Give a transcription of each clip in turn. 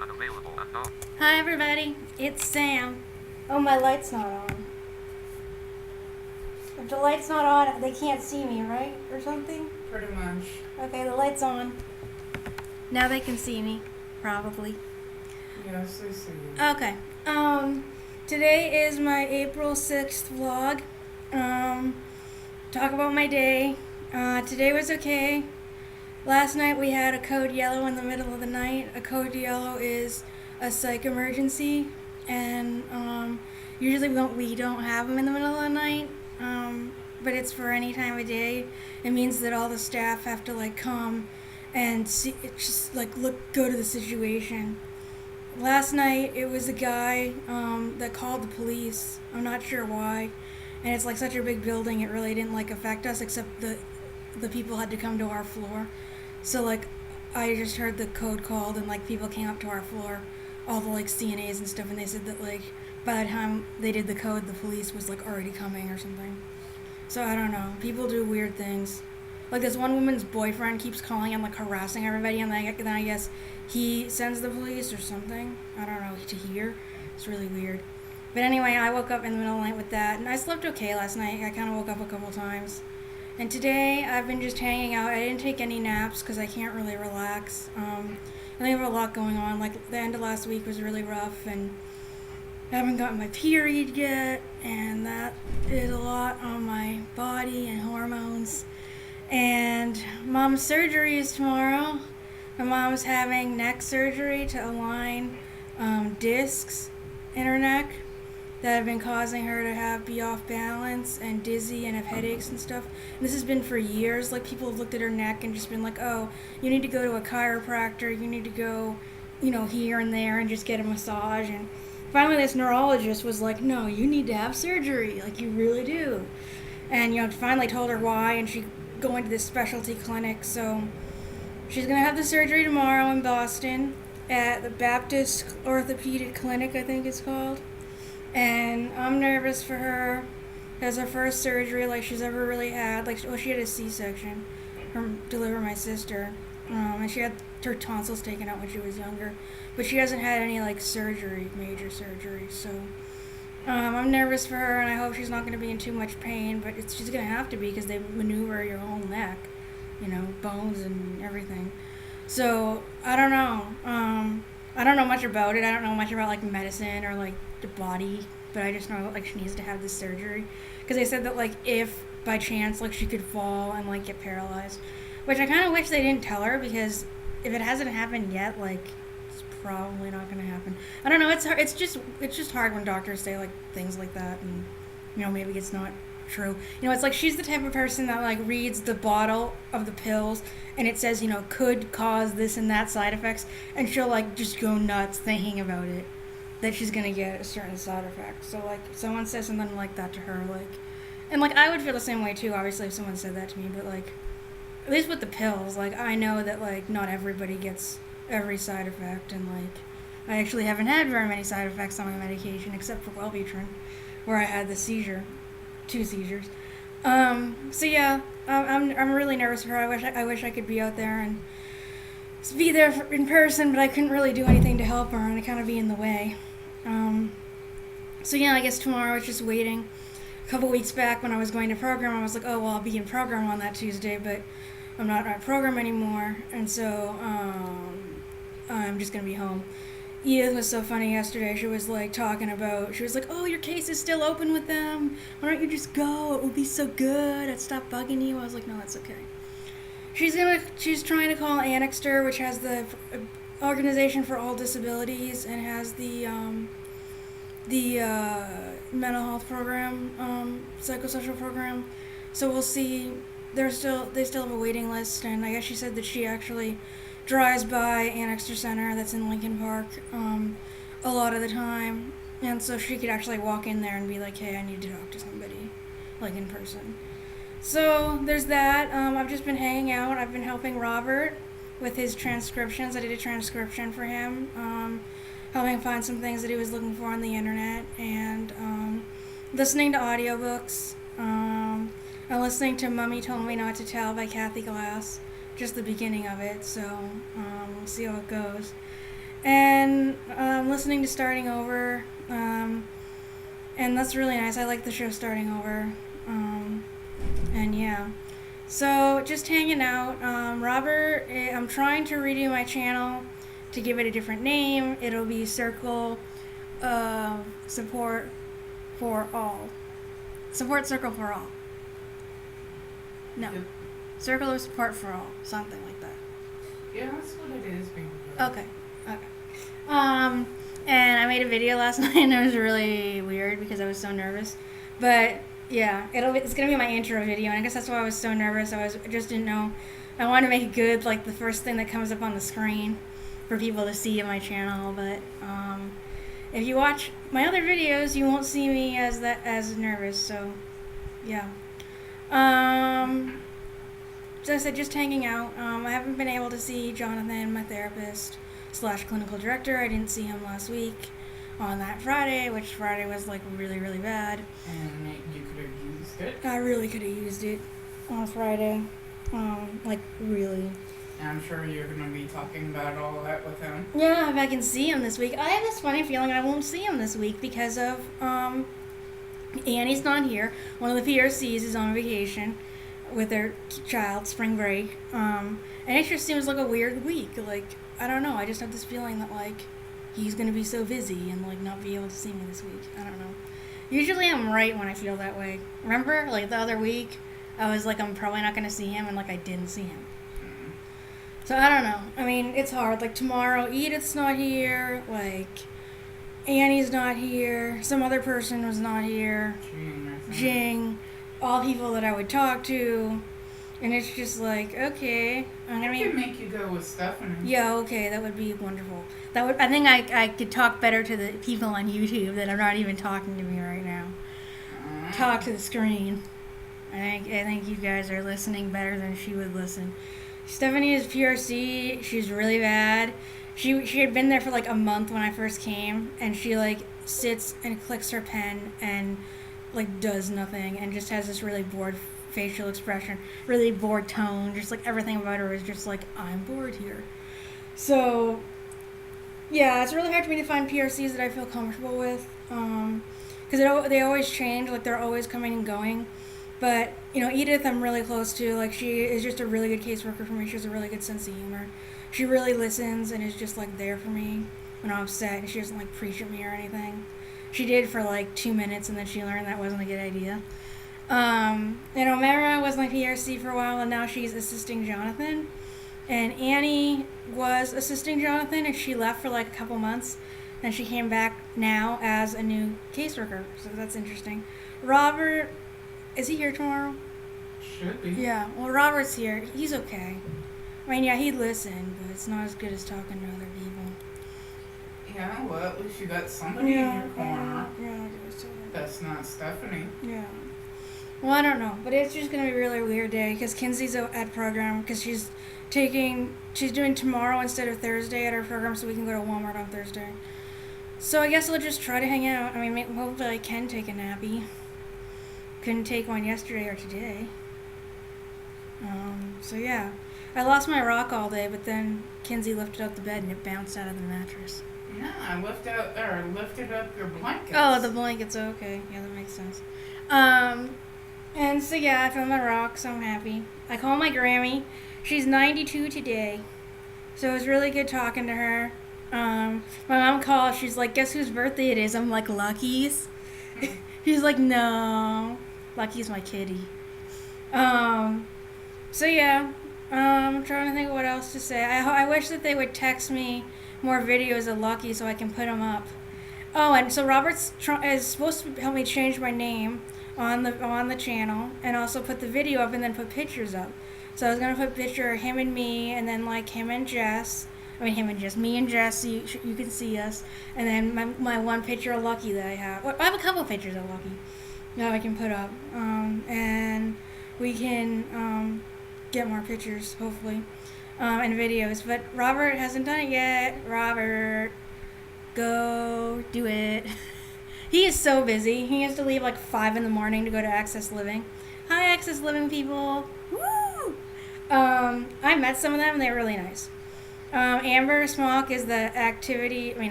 unavailable, unknown. Hi everybody, it's Sam. Oh, my light's not on. If the light's not on, they can't see me, right? Or something? Pretty much. Okay, the light's on. Now they can see me, probably. Yes, I see you. Okay. Today is my April 6th vlog. Talk about my day. Today was okay. Last night we had a code yellow in the middle of the night. A code yellow is a psych emergency, and usually we don't have them in the middle of the night, but it's for any time of day. It means that all the staff have to come and see, it's just go to the situation. Last night it was a guy that called the police. I'm not sure why, and it's such a big building. It really didn't affect us, except the people had to come to our floor. So I just heard the code called, and people came up to our floor, all the CNAs and stuff, and they said that by the time they did the code, the police was already coming or something. So I don't know. People do weird things. This one woman's boyfriend keeps calling and harassing everybody, and then I guess he sends the police or something. I don't know, to hear. It's really weird. But anyway, I woke up in the middle of the night with that, and I slept okay last night. I kind of woke up a couple times. And today I've been just hanging out. I didn't take any naps because I can't really relax. I think I have a lot going on. The end of last week was really rough, and I haven't gotten my period yet, and that did a lot on my body and hormones. And mom's surgery is tomorrow. My mom's having neck surgery to align discs in her neck that have been causing her to be off balance and dizzy and have headaches and stuff. And this has been for years. People have looked at her neck and just been oh, you need to go to a chiropractor. You need to go, here and there and just get a massage. And finally this neurologist was no, you need to have surgery. You really do. And, finally told her why, and she going to this specialty clinic. So she's going to have the surgery tomorrow in Boston at the Baptist Orthopedic Clinic, I think it's called. And I'm nervous for her. It's her first surgery she's ever really had. She had a C-section to deliver my sister. And she had her tonsils taken out when she was younger. But she hasn't had any surgery, major surgery. So I'm nervous for her, and I hope she's not going to be in too much pain. But she's going to have to be because they maneuver your whole neck, bones and everything. So I don't know. I don't know much about it. I don't know much about medicine or the body, but I just know she needs to have this surgery because they said that if by chance she could fall and get paralyzed, which I kind of wish they didn't tell her, because if it hasn't happened yet, it's probably not going to happen. I don't know. It's hard. It's just hard when doctors say things like that, and maybe it's not true. It's she's the type of person that reads the bottle of the pills and it says could cause this and that side effects, and she'll just go nuts thinking about it, that she's gonna get a certain side effect. So if someone says something like that to her, and I would feel the same way too, obviously, if someone said that to me, but at least with the pills, I know that not everybody gets every side effect, and I actually haven't had very many side effects on my medication except for Wellbutrin, where I had the seizure. 2 seizures. So yeah, I'm really nervous for her. I wish I could be out there and be there in person, but I couldn't really do anything to help her, and I kind of be in the way. So yeah, I guess tomorrow it's just waiting. A couple weeks back when I was going to program, I was oh, well, I'll be in program on that Tuesday, but I'm not at program anymore, and so I'm just gonna be home. Edith was so funny yesterday. She was talking about, she was oh, your case is still open with them. Why don't you just go? It would be so good. I'd stop bugging you. I was no, that's okay. She's trying to call Annexter, which has the Organization for All Disabilities and has the mental health program, psychosocial program. So we'll see. They still have a waiting list, and I guess she said that she actually drives by Annexter Center that's in Lincoln Park a lot of the time, and so she could actually walk in there and be hey, I need to talk to somebody in person. So there's that. I've just been hanging out. I've been helping Robert with his transcriptions. I did a transcription for him, helping find some things that he was looking for on the internet, and listening to audiobooks. I'm listening to Mummy Told Me Not to Tell by Cathy, just the beginning of it, so we'll see how it goes. And been listening to Starting Over, and that's really nice. I like the show Starting Over, and yeah. So just hanging out. Robert, I'm trying to redo my channel to give it a different name. It'll be Circle of Support for All. Support Circle for All. No. Yep. Circle of Support for All. Something like that. Yeah, that's what it is being good. Okay. And I made a video last night and it was really weird because I was so nervous. But yeah, it's gonna be my intro video, and I guess that's why I was so nervous. I just didn't know. I wanted to make it good, like the first thing that comes up on the screen for people to see in my channel. But if you watch my other videos, you won't see me as nervous. So yeah. So I said, just hanging out. I haven't been able to see Jonathan, my therapist / clinical director. I didn't see him last week on that Friday, which Friday was like really, really bad. And you could have used it. I really could have used it on Friday. Like really. And I'm sure you're going to be talking about all that with him. Yeah, if I can see him this week. I have this funny feeling I won't see him this week because of Annie's not here. One of the PRCs is on vacation with their child, spring break. And it just seems like a weird week. Like, I don't know. I just have this feeling that, like, he's going to be so busy and, like, not be able to see me this week. I don't know. Usually I'm right when I feel that way. Remember, like, the other week, I was like, I'm probably not going to see him, and, like, I didn't see him. So, I don't know. I mean, it's hard. Like, tomorrow, Edith's not here. Like, Annie's not here. Some other person was not here. Jing. All people that I would talk to. And it's just like, okay. I could make you go with Stephanie. Yeah, okay. That would be wonderful. I think I could talk better to the people on YouTube that are not even talking to me right now. Talk to the screen. I think you guys are listening better than she would listen. Stephanie is PRC. She's really bad. She had been there for like a month when I first came, and she like sits and clicks her pen and like does nothing and just has this really bored facial expression, really bored tone. Just like everything about her is just like, I'm bored here. So yeah, it's really hard for me to find PRCs that I feel comfortable with, because they always change. Like they're always coming and going. But, you know, Edith I'm really close to. Like, she is just a really good caseworker for me. She has a really good sense of humor. She really listens and is just, like, there for me when I'm upset. And she doesn't, like, preach at me or anything. She did for, like, 2 minutes, and then she learned that wasn't a good idea. And Omera was my PRC for a while, and now she's assisting Jonathan. And Annie was assisting Jonathan, and she left for, like, a couple months. And she came back now as a new caseworker. So that's interesting. Robert... Is he here tomorrow? Should be. Yeah. Well, Robert's here. He's okay. I mean, yeah, he'd listen, but it's not as good as talking to other people. Yeah, well, at least you got somebody in your corner. Yeah, That's not Stephanie. Yeah. Well, I don't know, but it's just gonna be a really weird day because Kinsey's at program because she's doing tomorrow instead of Thursday at her program, so we can go to Walmart on Thursday. So I guess I'll just try to hang out. I mean, hopefully I can take a nappy. Couldn't take one yesterday or today. So yeah. I lost my rock all day, but then Kinsey lifted up the bed and it bounced out of the mattress. No, I lifted up your blankets. Oh, the blankets. Okay. Yeah, that makes sense. And so yeah, I found my rock, so I'm happy. I called my Grammy. She's 92 today. So it was really good talking to her. My mom called. She's like, guess whose birthday it is? I'm like, Lucky's. She's like, no. Lucky's my kitty. So yeah, I'm trying to think of what else to say. I wish that they would text me more videos of Lucky so I can put them up. Oh, and so Robert's is supposed to help me change my name on the channel and also put the video up and then put pictures up. So I was gonna put a picture of him and me, and then like him and Jess. I mean, me and Jess, so you can see us. And then my one picture of Lucky that I have. Well, I have a couple pictures of Lucky that I can put up. And we can get more pictures, hopefully, and videos. But Robert hasn't done it yet. Robert, go do it. He is so busy. He has to leave like 5 in the morning to go to Access Living. Hi, Access Living people. Woo! I met some of them, and they're really nice. Amber Smock is the activity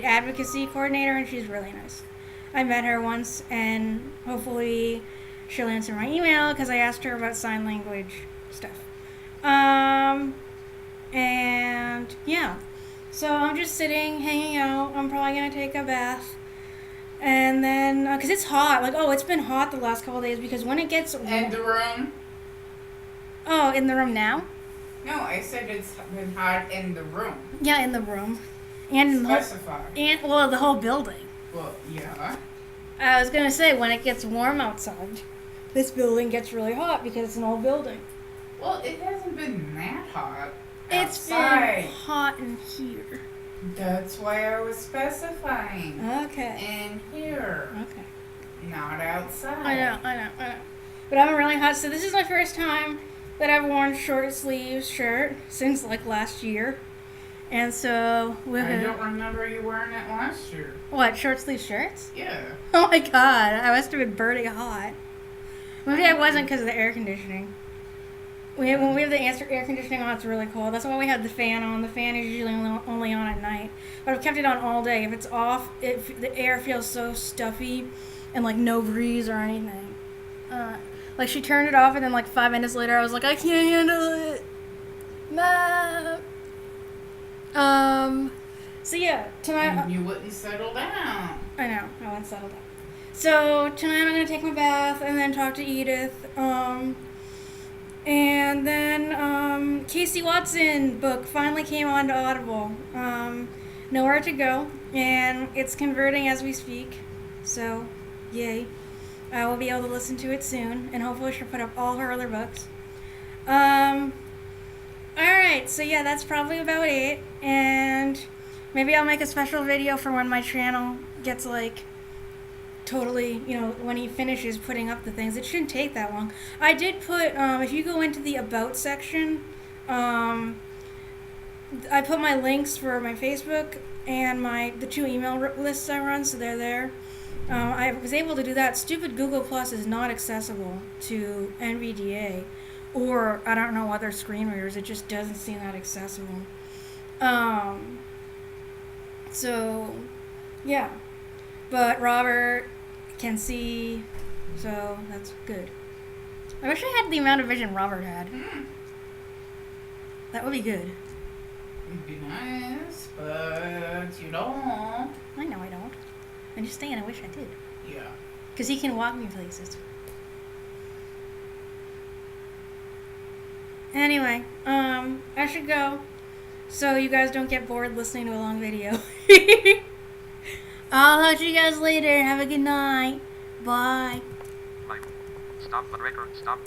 advocacy coordinator, and she's really nice. I met her once, and hopefully she'll answer my email because I asked her about sign language stuff. And yeah, so I'm just sitting, hanging out. I'm probably gonna take a bath, and then because it's hot, it's been hot the last couple of days because when it gets And the room? Oh, in the room now? No, I said it's been hot in the room. Yeah, in the room, and in the Specify. the whole building. Well, yeah. I was gonna say when it gets warm outside, this building gets really hot because it's an old building. Well, it hasn't been that hot It's outside. been hot in here. That's why I was specifying. Okay. In here. Okay. Not outside. I know. But I'm really hot, so this is my first time that I've worn short sleeves shirt since last year. And so I don't remember you wearing it last year. What, short sleeve shirts? Yeah. Oh my god, I must have been burning hot. Maybe I wasn't because of the air conditioning. When we have the air conditioning on, it's really cold. That's why we have the fan on. The fan is usually only on at night. But I've kept it on all day. If it's off, the air feels so stuffy and no breeze or anything. She turned it off and then 5 minutes later I was like, I can't handle it. Mom. So yeah, tonight... And you wouldn't settle down. I know, I won't settle down. So tonight I'm going to take my bath and then talk to Edith. And then Casey Watson book finally came on to Audible. Nowhere to Go, and it's converting as we speak. So, yay. I will be able to listen to it soon, and hopefully she'll put up all her other books. Alright, so yeah, that's probably about it. And maybe I'll make a special video for when my channel gets totally, when he finishes putting up the things. It shouldn't take that long. I did put, if you go into the About section, I put my links for my Facebook and the 2 email lists I run, so they're there. I was able to do that. Stupid Google Plus is not accessible to NVDA or, I don't know, other screen readers. It just doesn't seem that accessible. So, yeah. But Robert can see, so that's good. I wish I had the amount of vision Robert had. That would be good. It'd be nice, but you don't. I know I don't. I'm just saying I wish I did. Yeah. Because he can walk me places. Anyway, I should go. So you guys don't get bored listening to a long video. I'll talk to you guys later. Have a good night. Bye. Stop the record. Stop the